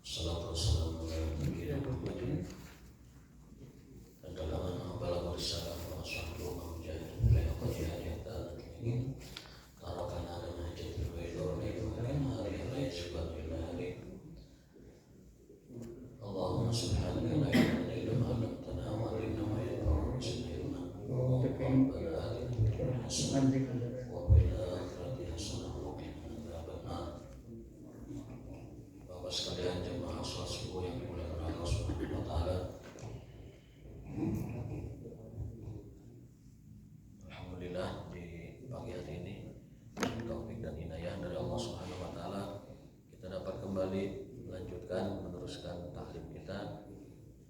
Salatu wassalamu ala nabiyina Muhammadin adalah balagh risalah wa sahbihi wa mujahidin ila qadiyah hatta ingin tarakana ala najil baydor wa hari subhan lillahi Allahumma subhanaka la ilaha illa anta a'lamtana wa alimna ma yanfa'una sayyidina wa rabbana atina hasanatan wa fil akhirati hasanatan wa qina adzabannar. Bapak sekalian jemaah salat subuh yang dimuliakan Allah Subhanahu wa taala. Alhamdulillah di pagi hari ini taufik dan inayah dari Allah Subhanahu wa taala kita dapat kembali meneruskan taklim kita,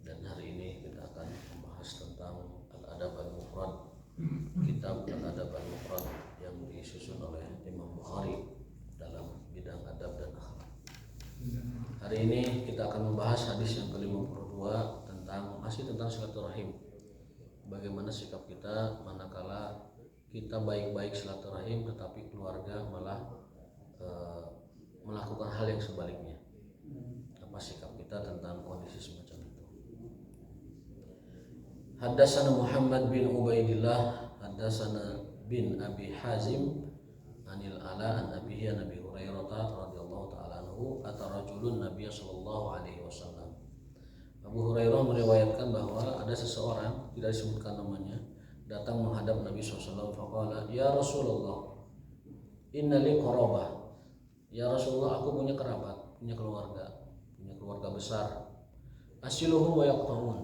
dan hari ini kita akan membahas tentang Al-Adab Al-Mufrad, kitab Al-Adab Al-Mufrad yang disusun oleh Imam Bukhari dalam bidang adab dan akhlak. Hari ini kita akan membahas hadis yang ke-52 masih tentang silaturahim. Bagaimana sikap kita manakala kita baik-baik silaturahim tetapi keluarga malah melakukan hal yang sebaliknya. Apa sikap kita tentang kondisi semacam itu? Haddatsana Muhammad bin Ubaidillah, haddatsana bin Abi Hazim anil Ala an Abihi an Abi Hurairah radhiyallahu ta'ala anhu atarajulun Nabiy sallallahu alaihi wasallam. Abu Hurairah meriwayatkan bahwa ada seseorang, tidak disebutkan namanya, datang menghadap Nabi SAW. Faqala, ya Rasulullah, inna li qarabah. Ya Rasulullah, aku punya kerabat, punya keluarga besar. Asiluhum wa yaqta'un.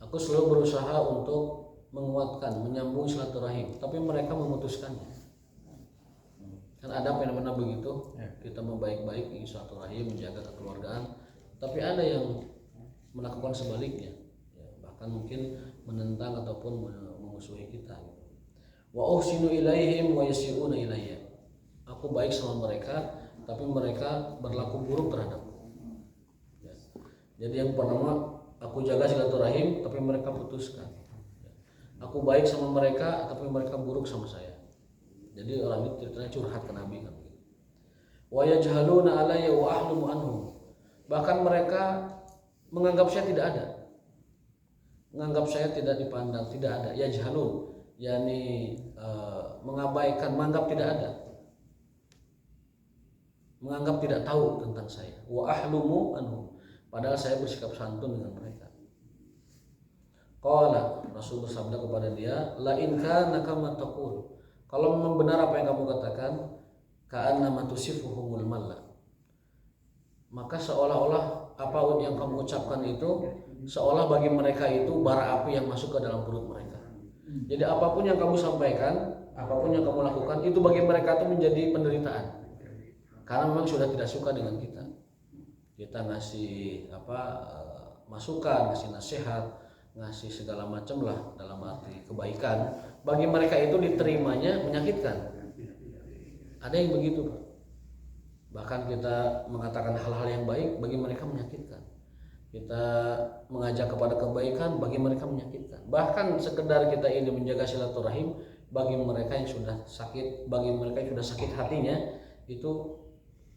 Aku selalu berusaha untuk menguatkan, menyambung silaturahim, tapi mereka memutuskannya. Kan ada fenomena begitu, kita mau baik-baik ingin silaturahim, menjaga kekeluargaan, tapi ada yang melakukan sebaliknya, ya, bahkan mungkin menentang ataupun memusuhi kita. Wa uhsinu ilaihim wa yasi'una ilayya. Aku baik sama mereka, tapi mereka berlaku buruk terhadapku. Ya. Jadi yang pertama, aku jaga silaturahim, tapi mereka putuskan. Ya. Aku baik sama mereka, tapi mereka buruk sama saya. Jadi orang itu ceritanya curhat ke Nabi kan. Wa yajhaluna alayya wa ahlumu anhum. Bahkan mereka menganggap saya tidak ada, menganggap saya tidak dipandang, tidak ada. Yajhalun, yakni mengabaikan, menganggap tidak ada, menganggap tidak tahu tentang saya. Wa ahlumu anhum, padahal saya bersikap santun dengan mereka. Qala, Rasulullah sabda kepada dia, la in kana kama taqul, kalau memang benar apa yang kamu katakan, ka'annama tusifuhumul malla, maka seolah-olah apa yang kamu ucapkan itu seolah bagi mereka itu bara api yang masuk ke dalam perut mereka. Jadi apapun yang kamu sampaikan, apapun yang kamu lakukan, itu bagi mereka itu menjadi penderitaan, karena memang sudah tidak suka dengan kita. Kita ngasih masukan, ngasih nasihat, ngasih segala macam lah dalam arti kebaikan, bagi mereka itu diterimanya menyakitkan. Ada yang begitu, Pak. Bahkan kita mengatakan hal-hal yang baik, bagi mereka menyakitkan. Kita mengajak kepada kebaikan, bagi mereka menyakitkan. Bahkan sekedar kita ini menjaga silaturahim, bagi mereka yang sudah sakit, bagi mereka yang sudah sakit hatinya, itu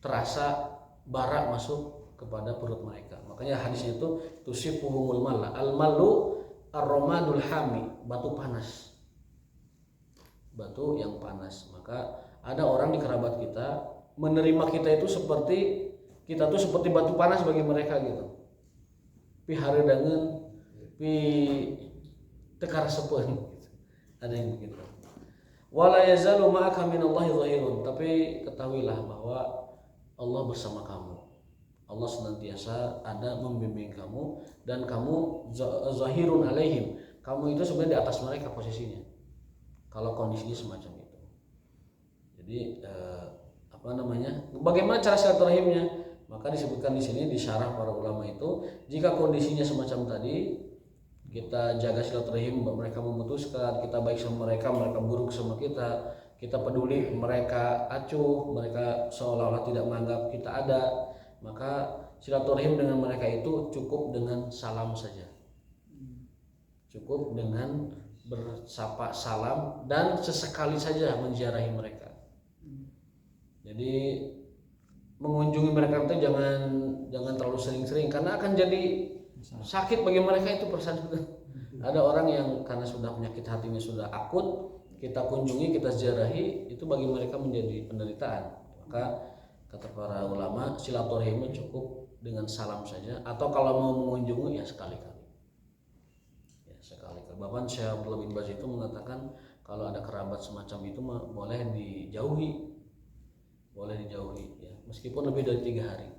terasa bara masuk kepada perut mereka. Makanya hadisnya itu tusifuhumul malla. Al-mallu ar-ramadul hami, batu panas. Batu yang panas. Maka ada orang di kerabat kita menerima kita itu seperti kita tuh seperti batu panas bagi mereka gitu. Pi haredangeun, pi tekar sepeun. Ada yang begitu. Wala yazalu ma'aka minallahi dhahirun, tapi ketahuilah bahwa Allah bersama kamu. Allah senantiasa ada membimbing kamu, dan kamu zahirun alaihim. Kamu itu sebenarnya di atas mereka posisinya. Kalau kondisinya semacam itu. Jadi bagaimana cara silaturahimnya? Maka disebutkan di sini di syarah para ulama itu, jika kondisinya semacam tadi, kita jaga silaturahim, mereka memutuskan, kita baik sama mereka, mereka buruk sama kita, kita peduli, mereka acuh, mereka seolah-olah tidak menganggap kita ada, maka silaturahim dengan mereka itu cukup dengan salam saja, cukup dengan bersapa salam dan sesekali saja menziarahi mereka. Jadi mengunjungi mereka itu jangan terlalu sering-sering karena akan jadi sakit bagi mereka itu perasaan itu. Ada orang yang karena sudah penyakit hatinya sudah akut, kita kunjungi, kita ziarahi, itu bagi mereka menjadi penderitaan. Maka kata para ulama, silaturahim cukup dengan salam saja, atau kalau mau mengunjungi ya sekali-kali. Ya sekali-kali. Bahkan Syekh Abdullah bin Baz itu mengatakan kalau ada kerabat semacam itu boleh dijauhi. Boleh dijauhi ya, meskipun lebih dari 3 hari.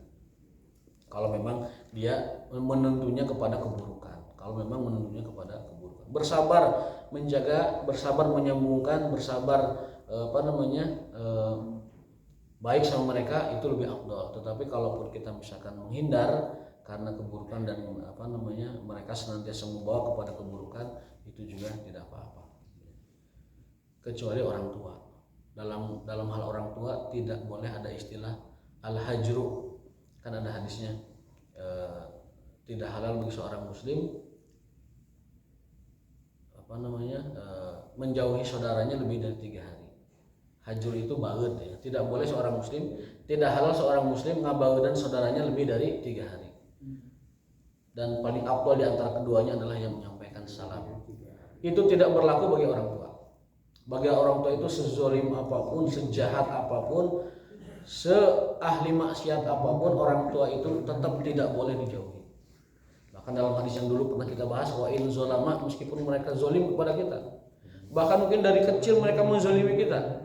Kalau memang dia menentunya kepada keburukan. Kalau memang menentunya kepada keburukan. Bersabar menjaga, bersabar menyambungkan, bersabar baik sama mereka itu lebih afdal. Tetapi kalaupun kita misalkan menghindar karena keburukan dan mereka senantiasa membawa kepada keburukan, itu juga tidak apa-apa. Kecuali orang tua. Dalam hal orang tua tidak boleh ada istilah al-hajru. Kan ada hadisnya tidak halal bagi seorang muslim menjauhi saudaranya lebih dari 3 hari. Hajur itu baud ya. Tidak boleh seorang muslim, tidak halal seorang muslim ngabaudan saudaranya lebih dari 3 hari. Dan paling afdal di antara keduanya adalah yang menyampaikan salam. Itu tidak berlaku bagi orang tua. Bagi orang tua itu sezolim apapun, sejahat apapun, seahli maksiat apapun, orang tua itu tetap tidak boleh dijauhi. Bahkan dalam hadis yang dulu pernah kita bahas, wa in zolama, meskipun mereka zolim kepada kita, bahkan mungkin dari kecil mereka menzolimi kita,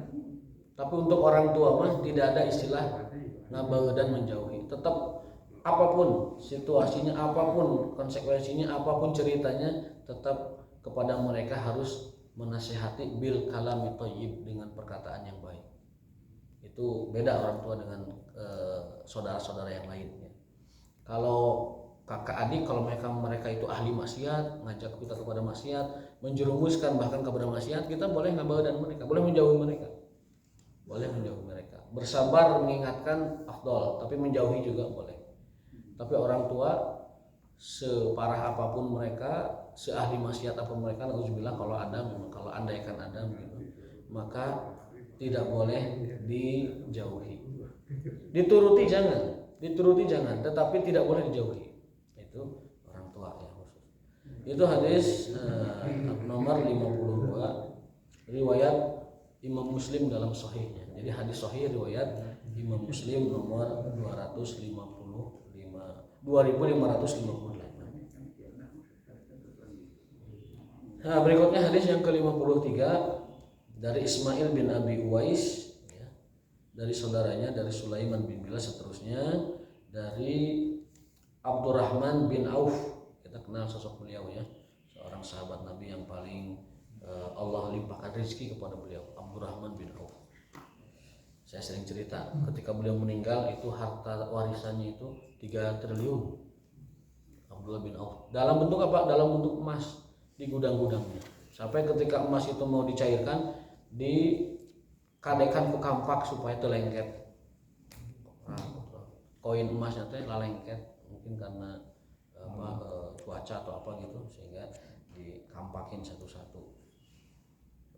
tapi untuk orang tua mah tidak ada istilah ngabau dan menjauhi. Tetap apapun situasinya, apapun konsekuensinya, apapun ceritanya, tetap kepada mereka harus menasihati bil kalami thayyib, dengan perkataan yang baik. Itu beda orang tua dengan saudara-saudara yang lainnya. Kalau kakak adik, kalau mereka itu ahli maksiat, ngajak kita kepada maksiat, menjerumuskan bahkan kepada maksiat, kita boleh ngabau dan mereka, boleh menjauhi mereka. Boleh menjauhi mereka. Bersabar mengingatkan afdal, tapi menjauhi juga boleh. Tapi orang tua separah apapun mereka, seahli maksiat apapun mereka, nauzubillah, kalau andaikan ada begitu, maka tidak boleh dijauhi. Dituruti jangan, tetapi tidak boleh dijauhi. Itu orang tua ya khusus. Itu hadis nomor 52 riwayat Imam Muslim dalam sahihnya. Jadi hadis sahih riwayat Imam Muslim nomor 2558. Nah, berikutnya hadis yang ke-53 dari Ismail bin Abi Uwais ya, dari saudaranya dari Sulaiman bin Bilal, seterusnya dari Abdurrahman bin Auf. Kita kenal sosok beliau ya, seorang sahabat Nabi yang paling Allah limpahkan rezeki kepada beliau, Abdurrahman bin Auf. Saya sering cerita ketika beliau meninggal itu harta warisannya itu 3 triliun. Abdullah bin Auf. Dalam bentuk apa? Dalam bentuk emas di gudang-gudangnya. Sampai ketika emas itu mau dicairkan, dikadekan ke kampak supaya itu lengket. Koin emasnya teh lengket, mungkin karena cuaca atau apa gitu, sehingga dikampakin satu-satu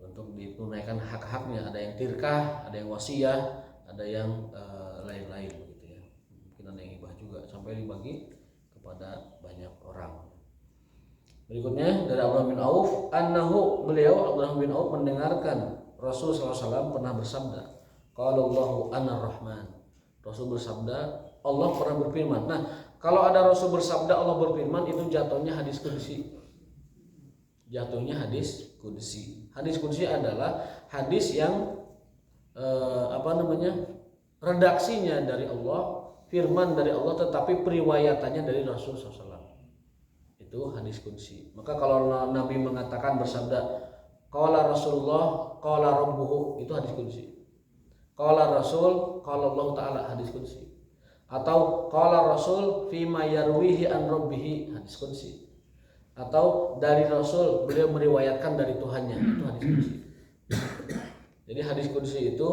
untuk ditunaikan hak-haknya. Ada yang tirkah, ada yang wasiyah, ada yang lain-lain begitu ya. Mungkin ada yang hibah juga sampai dibagi kepada banyak orang. Berikutnya dari Abdurrahman bin Auf, beliau Abdurrahman bin Auf mendengarkan Rasul SAW pernah bersabda, qalallahu anar rahman. Rasul bersabda, Allah pernah berfirman. Nah, kalau ada Rasul bersabda Allah berfirman, itu jatuhnya hadis qudsi. Hadis qudsi adalah hadis yang redaksinya dari Allah, firman dari Allah, tetapi periwayatannya dari Rasul SAW. Itu hadis qudsi. Maka kalau Nabi mengatakan bersabda, qala Rasulullah, qala Rabbuhu, itu hadis qudsi. Qala Rasul, qala Allah Ta'ala, hadis qudsi. Atau qala Rasul fima yarwihi an Rabbihi, hadis qudsi. Atau dari Rasul, beliau meriwayatkan dari Tuhannya, itu hadis qudsi. Jadi hadis qudsi itu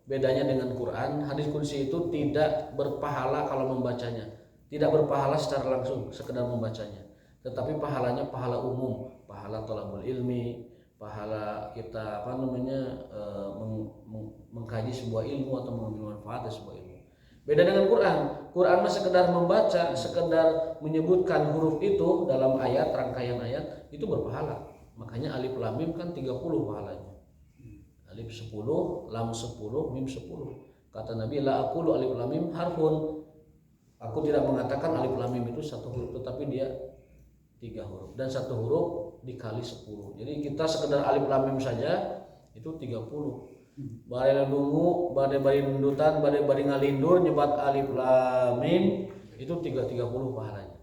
bedanya dengan Quran. Hadis qudsi itu tidak berpahala kalau membacanya, tidak berpahala secara langsung sekedar membacanya, tetapi pahalanya pahala umum, pahala thalabul ilmi, pahala kita mengkaji sebuah ilmu atau mengambil manfaat dari sebuah ilmu. Beda dengan Quran. Quran mah sekedar membaca, sekedar menyebutkan huruf itu dalam ayat, rangkaian ayat, itu berpahala. Makanya alif lam mim kan 30 pahalanya. Alif 10, lam 10, mim 10. Kata Nabi, la aqulu alif lam mim harfun. Aku tidak mengatakan alif lam mim itu satu huruf, tetapi dia 3 huruf. Dan satu huruf dikali 10. Jadi kita sekedar alif lam mim saja itu 30. Bari dungu, bari nundutan, bari ngalindur nyebat alif lam mim itu 30 pahalanya.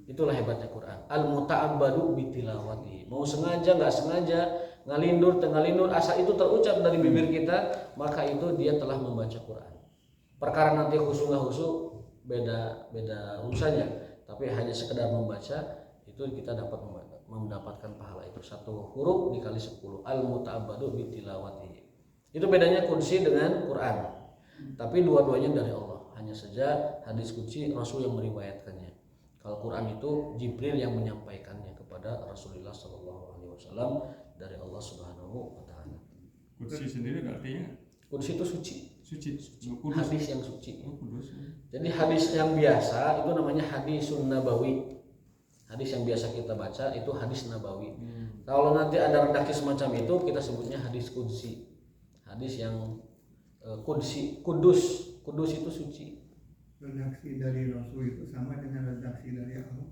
Itulah hebatnya Quran. Al muta'abbadu bitilawati. Mau sengaja enggak sengaja, ngalindur asa itu terucap dari bibir kita, maka itu dia telah membaca Quran. Perkara nanti khusyuk enggak khusyuk beda urusannya, tapi hanya sekedar membaca itu kita dapat mendapatkan pahala itu. Satu huruf dikali 10. Al muta'abbadu bitilawati. Itu bedanya qudsi dengan Quran. Tapi dua-duanya dari Allah. Hanya saja hadis qudsi Rasul yang meriwayatkannya. Kalau Quran itu Jibril yang menyampaikannya kepada Rasulullah SAW dari Allah Subhanahu wa taala. Qudsi sendiri artinya? Qudsi itu suci. Kudus. Hadis yang suci. Kudus. Jadi hadis yang biasa itu namanya hadisun nabawi. Hadis yang biasa kita baca itu hadis nabawi. Kalau nanti ada redaksi semacam itu kita sebutnya hadis qudsi. Hadis yang kudus itu suci. Redaksi dari Rasul itu sama dengan redaksi dari Allah.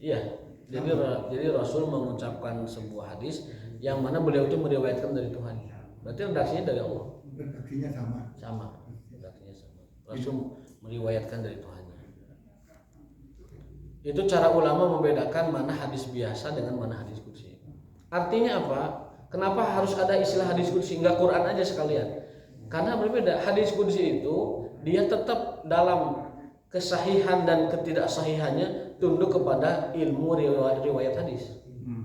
Iya. Jadi Rasul mengucapkan sebuah hadis yang mana beliau itu meriwayatkan dari Tuhan. Berarti redaksinya dari Allah. Redaksinya sama. Redaksinya sama. Rasul meriwayatkan dari Tuhan. Itu cara ulama membedakan mana hadis biasa dengan mana hadis qudsi. Artinya apa? Kenapa harus ada istilah hadis qudsi? Enggak Quran aja sekalian. Karena berbeda. Hadis qudsi itu dia tetap dalam kesahihan dan ketidaksahihannya tunduk kepada ilmu riwayat hadis.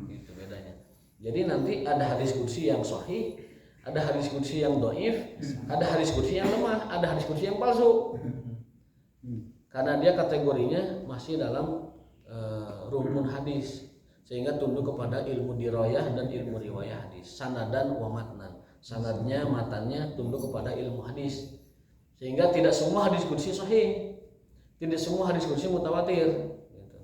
Itu bedanya. Jadi nanti ada hadis qudsi yang sahih, ada hadis qudsi yang dhaif, ada hadis qudsi yang lemah, ada hadis qudsi yang palsu. Karena dia kategorinya masih dalam rumpun hadis, sehingga tunduk kepada ilmu dirayah dan ilmu riwayah hadis, sanadan wa matnan. Sanadnya, matannya tunduk kepada ilmu hadis. Sehingga tidak semua hadis qudsi sahih, tidak semua hadis qudsi mutawatir. Gitu.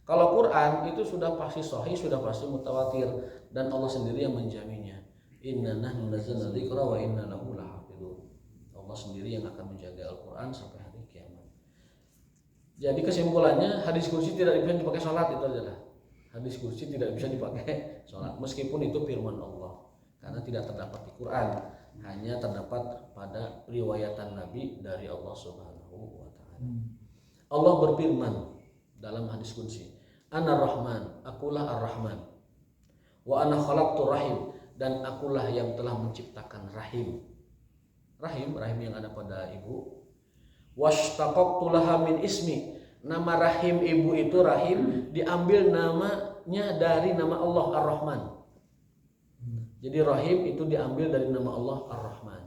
Kalau Quran itu sudah pasti sahih, sudah pasti mutawatir, dan Allah sendiri yang menjaminnya. Inna nahnu nazzalna dzikra wa inna lahu lahafidun. Allah sendiri yang akan menjaga Al-Quran sampai hari kiamat. Jadi kesimpulannya hadis qudsi tidak bisa dipakai sholat, itu adalah hadis qudsi tidak bisa dipakai sholat meskipun itu firman Allah, karena tidak terdapat di Quran, hanya terdapat pada riwayatan Nabi dari Allah Subhanahu wa taala. Allah berfirman dalam hadis qudsi, Ana Rahman, akulah Ar-Rahman. Wa ana khalaqtu rahim, dan akulah yang telah menciptakan rahim. Rahim yang ada pada ibu. Washtaqaqtu laha min ismi. Nama rahim ibu itu rahim diambil namanya dari nama Allah Ar-Rahman. Jadi rahim itu diambil dari nama Allah Ar-Rahman.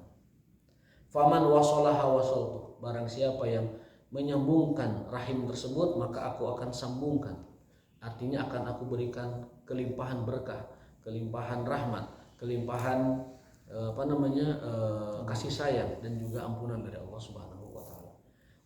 Faman wasalaha wasaltu. Barang siapa yang menyambungkan rahim tersebut, maka aku akan sambungkan. Artinya akan aku berikan kelimpahan berkah, kelimpahan rahmat, kelimpahan kasih sayang dan juga ampunan dari Allah Subhanahu wa taala.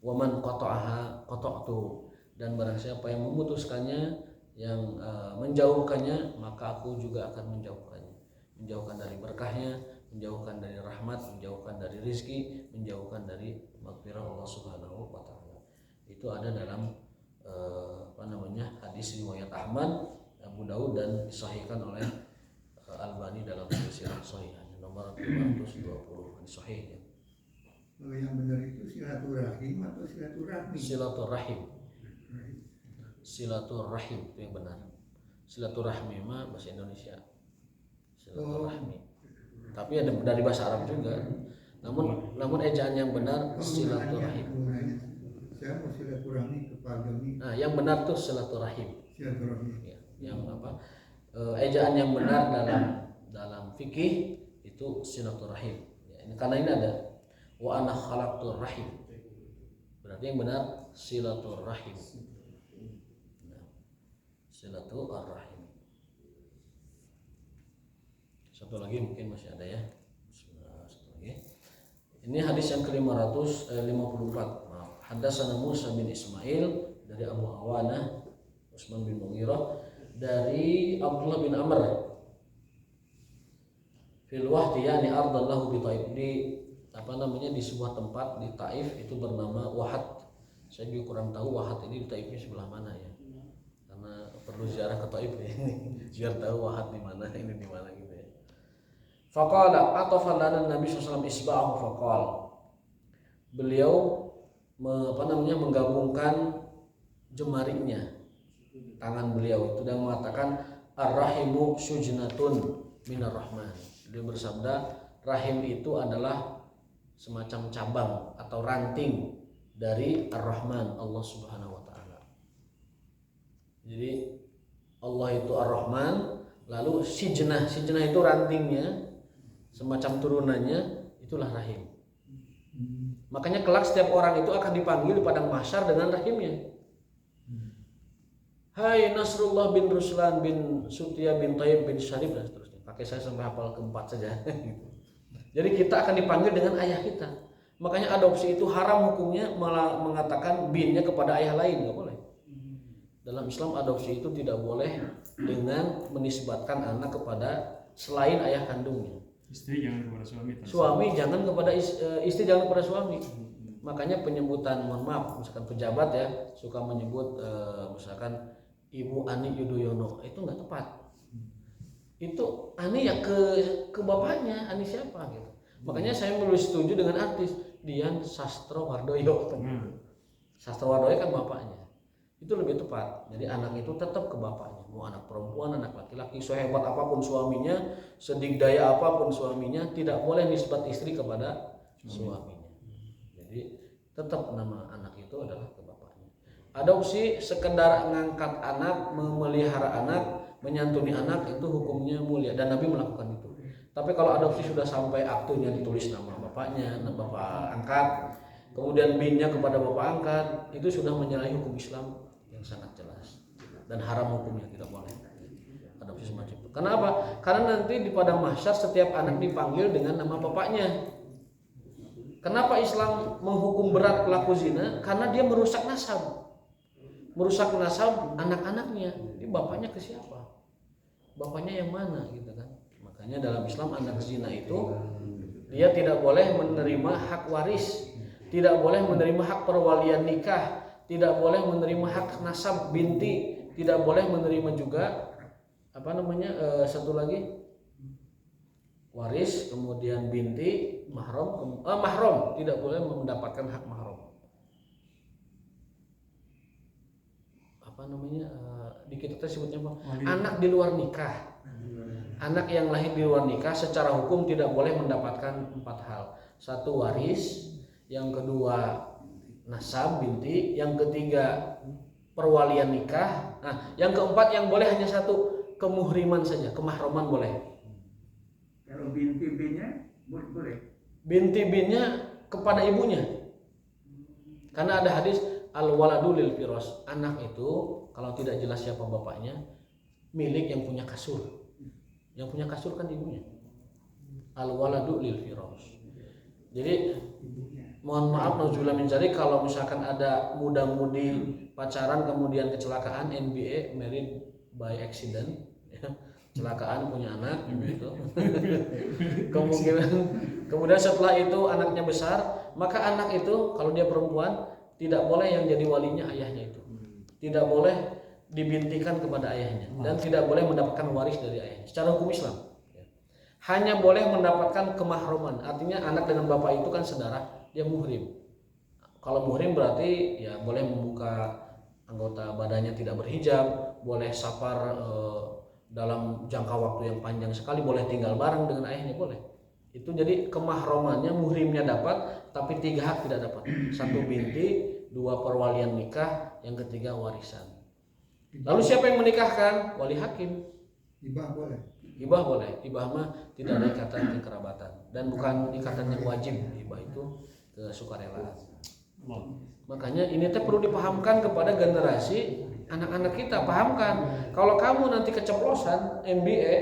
Wa man qata'aha qata'tu, dan barang siapa yang memutuskannya, yang menjauhkannya, maka aku juga akan menjauhkannya. Menjauhkan dari berkahnya, menjauhkan dari rahmat, menjauhkan dari rizki, menjauhkan dari maghfirah Allah Subhanahu wa taala. Itu ada dalam hadis riwayat Ahmad, Abu Daud, dan disahihkan oleh Albani dalam silsilah sahihahnya nomor 520 hadis sahihnya. Yang benar itu silaturahim atau silaturahmi? Silaturahim itu yang benar. Silaturahmi mah bahasa Indonesia. Silaturahmi. Tapi ada dari bahasa Arab juga. Namun ejaan yang benar silaturahim. Saya mau silaturahmi kepada ini. Nah, yang benar tuh silaturahim. Silaturahmi. Ya, yang apa? Ejaan yang benar dalam fikih itu silaturahim. Ya, karena ini ada wa ana khalaqtur rahim. Berarti yang benar silaturahim. Nah, silaturahim. Satu lagi mungkin masih ada ya. Satu lagi. Ini hadis yang ke-554. Haddatsana Musa bin Ismail dari Abu Awanah Utsman bin Mughirah dari Abdullah bin Amr fil wahdi yani ardallahu bi Taif, di di sebuah tempat di Taif itu bernama Wahad. Saya juga kurang tahu Wahad ini di Taifnya sebelah mana ya, karena perlu ziarah ke Taif ya biar tahu Wahad di mana, ini di mana gitu ya. Faqala atafa lana Nabi sallallahu alaihi wasallam isba'ahu faqala, beliau menggabungkan jemarinya tangan beliau itu dan mengatakan ar-rahimu sujnatun minar rahman. Dia bersabda rahim itu adalah semacam cabang atau ranting dari ar-rahman, Allah Subhanahu wa taala. Jadi Allah itu ar-rahman, lalu sijnah itu rantingnya, semacam turunannya itulah rahim. Makanya kelak setiap orang itu akan dipanggil di padang mahsyar dengan rahimnya. Hai Nasrullah bin Ruslan bin Sutya bin Tayyib bin Syarif dan seterusnya. Pakai saya sampai hafal keempat saja. Jadi kita akan dipanggil dengan ayah kita. Makanya adopsi itu haram hukumnya, malah mengatakan binnya kepada ayah lain, nggak boleh. Dalam Islam adopsi itu tidak boleh dengan menisbatkan anak kepada selain ayah kandungnya. Istri jangan kepada suami. Suami jangan kepada istri jangan kepada suami. Makanya penyebutan, mohon maaf, misalkan pejabat ya suka menyebut misalkan Ibu Ani Yudhoyono, itu nggak tepat. Itu Ani ya ke bapaknya, Ani siapa gitu. Makanya saya lebih setuju dengan artis Dian Sastrowardoyo. Sastrowardoyo kan bapaknya. Itu lebih tepat. Jadi anak itu tetap ke bapaknya. Mau anak perempuan, anak laki-laki, sehebat apapun suaminya, sedigdaya apapun suaminya, tidak boleh nisbat istri kepada suaminya. Jadi tetap nama anak itu adalah ke bapaknya. Adopsi sekedar mengangkat anak, memelihara anak, menyantuni anak itu hukumnya mulia dan Nabi melakukan itu. Tapi kalau adopsi sudah sampai aktunya ditulis nama bapaknya, nama bapak angkat, kemudian binnya kepada bapak angkat, itu sudah menyalahi hukum Islam yang sangat jelas dan haram hukumnya, tidak boleh adopsi semacam itu. Kenapa? Karena nanti di padang mahsyar setiap anak dipanggil dengan nama bapaknya. Kenapa Islam menghukum berat pelaku zina? Karena dia merusak nasab. Merusak nasab anak-anaknya. Ini bapaknya ke siapa? Bapaknya yang mana gitu kan? Makanya dalam Islam anak zina itu dia tidak boleh menerima hak waris, tidak boleh menerima hak perwalian nikah, tidak boleh menerima hak nasab binti, tidak boleh menerima juga satu lagi waris, kemudian binti, mahram, tidak boleh mendapatkan hak mahram. Di kita sebutnya apa? Anak di luar nikah. Anak yang lahir di luar nikah secara hukum tidak boleh mendapatkan 4 hal. 1 waris, yang kedua nasab binti, yang ketiga perwalian nikah. Nah, yang keempat yang boleh hanya 1, kemuhriman saja, kemahroman boleh. Kalau binti-binnya boleh. Binti-binnya kepada ibunya. Karena ada hadis al-waladu lil firas, anak itu kalau tidak jelas siapa bapaknya milik yang punya kasur. Yang punya kasur kan ibunya. Al-waladu lil firas. Jadi mohon maaf nauzubillah min dzalik, kalau misalkan ada muda-mudi pacaran kemudian kecelakaan, NBA married by accident ya, kecelakaan punya anak gitu. Kemudian setelah itu anaknya besar, maka anak itu kalau dia perempuan tidak boleh yang jadi walinya ayahnya itu. Tidak boleh dibintikan kepada ayahnya dan tidak boleh mendapatkan waris dari ayahnya secara hukum Islam. Hanya boleh mendapatkan kemahroman, artinya anak dengan bapak itu kan saudara, dia muhrim. Kalau muhrim berarti ya boleh membuka anggota badannya tidak berhijab, boleh safar dalam jangka waktu yang panjang sekali, boleh tinggal bareng dengan ayahnya, boleh. Itu jadi kemahromannya, muhrimnya dapat, tapi 3 hak tidak dapat. 1 binti, 2 perwalian nikah, yang ketiga warisan. Lalu siapa yang menikahkan? Wali hakim. Hibah boleh. Hibah boleh. Hibah mah tidak ada ikatan kekerabatan dan bukan ikatan yang wajib. Hibah itu kesukarelaan. Makanya ini perlu dipahamkan kepada generasi anak-anak kita. Pahamkan. Kalau kamu nanti keceplosan MBA,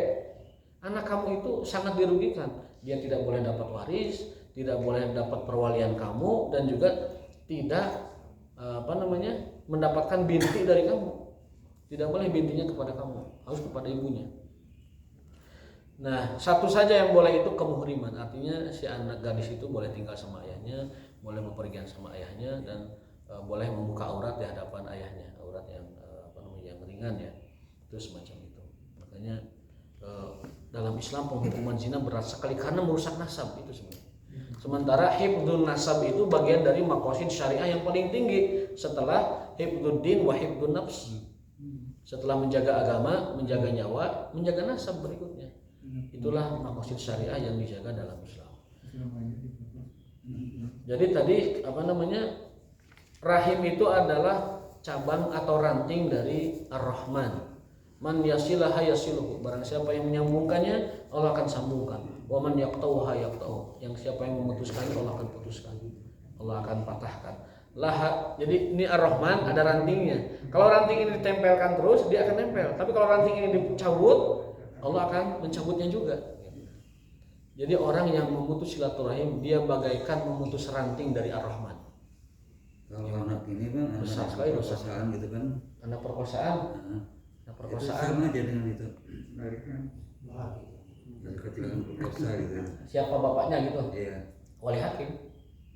anak kamu itu sangat dirugikan. Dia tidak boleh dapat waris, tidak boleh dapat perwalian kamu, dan juga tidak mendapatkan binti dari kamu. Tidak boleh bintinya kepada kamu, harus kepada ibunya. Nah, satu saja yang boleh itu kemuhriman, artinya si anak gadis itu boleh tinggal sama ayahnya, boleh bepergian sama ayahnya, dan boleh membuka aurat di hadapan ayahnya, aurat yang yang ringan ya, itu semacam itu. Makanya dalam Islam penghukuman zina berat sekali karena merusak nasab itu sebenarnya. Sementara hifdzun nasab itu bagian dari maqasid syariah yang paling tinggi setelah hifdzuddin wa hifdzun nafs. Setelah menjaga agama, menjaga nyawa, menjaga nasab berikutnya. Itulah maqasid syariah yang dijaga dalam Islam. Jadi tadi rahim itu adalah cabang atau ranting dari Ar-Rahman. Man yasilaha yasiluhu, barang siapa yang menyambungkannya Allah akan sambungkan. Wa man yaqtauha yaqtau, yang siapa yang memutuskan Allah akan putuskan, Allah akan patahkan. Jadi ini Ar-Rahman ada rantingnya. Kalau ranting ini ditempelkan terus dia akan nempel, tapi kalau ranting ini dicabut Allah akan mencabutnya juga. Jadi orang yang memutus silaturahim dia bagaikan memutus ranting dari Ar-Rahman. Kalau anak ini Bang, besar anak sekali perkosaan gitu kan. Anak perkosaan. Anak perkosaan. Itu sama aja dengan itu. Dari kecil kan perkosa gitu. Siapa bapaknya gitu? Iya. Wali hakim.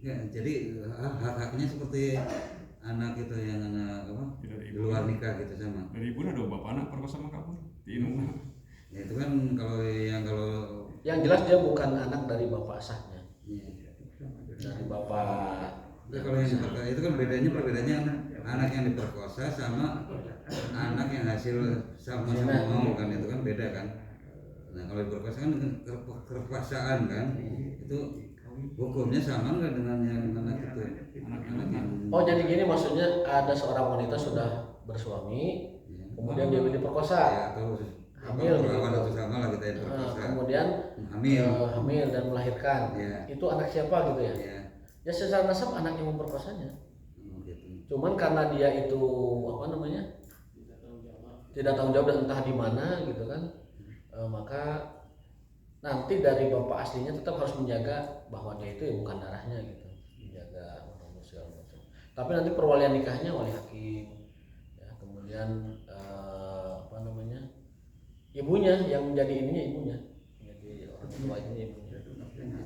Ya, jadi hak-haknya seperti anak itu yang anak apa? Dari Di luar nikah gitu sama. Dari ibu ada bapak anak perkosa sama kamu. Diinum. Ya, itu kan kalau yang jelas dia bukan anak dari bapak sahnya. Iya. Dari bapak. Ya, kalau yang diperkosa itu kan perbedaannya anak yang diperkosa sama anak yang hasil sama-sama mau kan, itu kan beda kan. Nah, kalau diperkosa kan keperkosaan kan, itu hukumnya sama nggak dengan yang anak itu? Anak yang Oh, jadi gini maksudnya ada seorang wanita sudah bersuami, kemudian dia diperkosa. ya, atau Hamil perawan atau sama lah kita yang diperkosa. Kemudian hamil dan melahirkan. Ya. Itu anak siapa gitu ya? Ya. Ya secara nasab anak yang memperkosanya. Gitu. Cuman karena dia itu tidak tanggung jawab dan entah di mana gitu kan, maka nanti dari bapak aslinya tetap harus menjaga bahwa dia itu ya bukan darahnya gitu, menjaga segala macam. Tapi nanti perwalian nikahnya wali hakim, ya, kemudian ibunya yang menjadi ininya ibunya, jadi orang tua ini ibunya.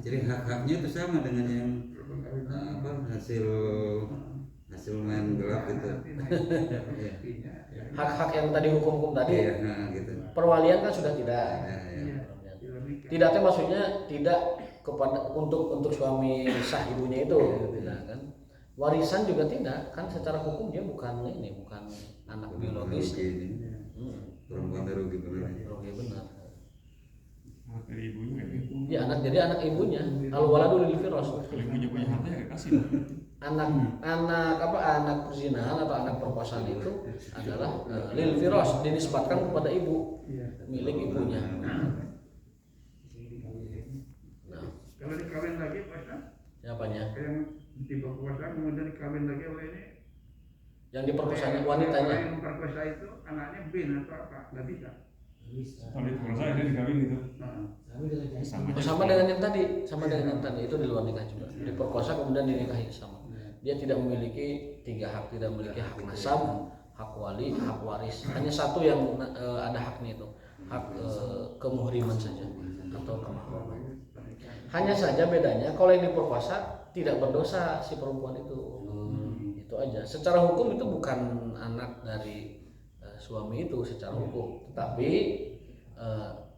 Jadi hak-haknya itu sama dengan yang hasil main gelap gitu. Hak-hak yang tadi hukum tadi. Iya, gitu. Perwalian kan sudah tidak. Ya. Tidak itu maksudnya tidak kepada untuk suami sah ibunya itu, tidak kan. Warisan juga tidak, kan secara hukum dia bukan anak biologis. Perempuan rugi benar. Rugi benar. Anak dari ibunya kayak gitu. Ya jadi anak ibunya. Al waladu lil firas. Kalau ibunya punya harta ya kasih. Anak perzinahan atau anak perkosaan itu adalah lil firas, dinisbatkan kepada ibu, milik ibunya. Kalau dikawin lagi Pak, Siapanya? yang diperkosa kemudian dikawin lagi oleh ini, Yang diperkosanya wanitanya. Orang yang memperkosa itu anaknya bin atau apa? Nggak bisa. Kalau diperkosa dia dikawin gitu. Sama dengan yang tadi, itu di luar nikah juga. Diperkosa kemudian dinikahi sama. Dia tidak memiliki 3 hak, tidak memiliki hak nasab, hak wali, hak waris. Hanya satu yang ada haknya itu, hak kemuhriman saja atau kemahruman. Hanya saja bedanya kalau yang diperkosa tidak berdosa si perempuan itu. Itu aja. Secara hukum itu bukan anak dari suami itu secara hukum, tetapi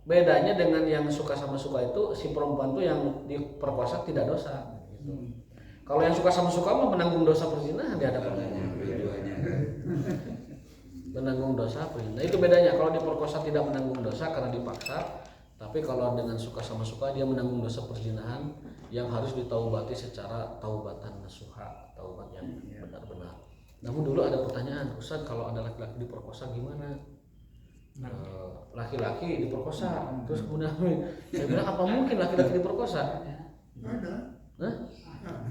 bedanya dengan yang suka sama suka itu si perempuan itu yang diperkosa tidak dosa gitu. Kalau yang suka sama suka mah menanggung dosa perzinahan di hadapan Allah. Menanggung dosa perzinahan. Itu bedanya. Kalau diperkosa tidak menanggung dosa karena dipaksa, tapi kalau dengan suka sama suka dia menanggung dosa perzinahan yang harus ditaubati secara taubatan nasuha, taubat yang benar-benar. Namun dulu ada pertanyaan, Ustaz, kalau ada laki-laki diperkosa gimana? Laki-laki diperkosa, terus kemudian saya bilang apa mungkin laki-laki diperkosa?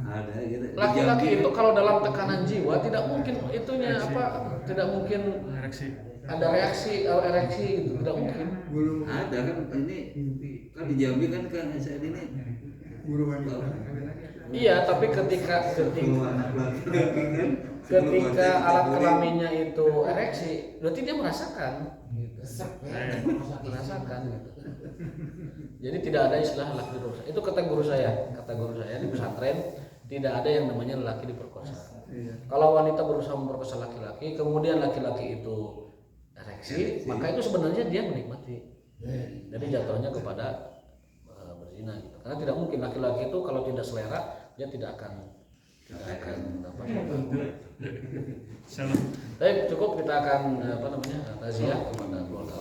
Ada gitu. Laki-laki itu kalau dalam tekanan jiwa tidak mungkin itunya tidak mungkin ada reaksi ereksi itu tidak mungkin. Ada kan ini kan di Jambi kan saat ini guru wanita. Iya, tapi ketika alat kelaminnya itu ereksi, berarti dia merasakan, gitu. Merasakan. Gitu. Jadi tidak ada istilah laki diperkosa. Itu kata guru saya di pesantren tidak ada yang namanya laki diperkosa. Kalau wanita berusaha memperkosa laki-laki, kemudian laki-laki itu ereksi, maka itu sebenarnya dia menikmati. Jadi jatuhnya kepada berzina gitu. Karena tidak mungkin laki-laki itu kalau tidak selera dia tidak akan Salah. Baik, cukup kita akan taziah kepada keluarga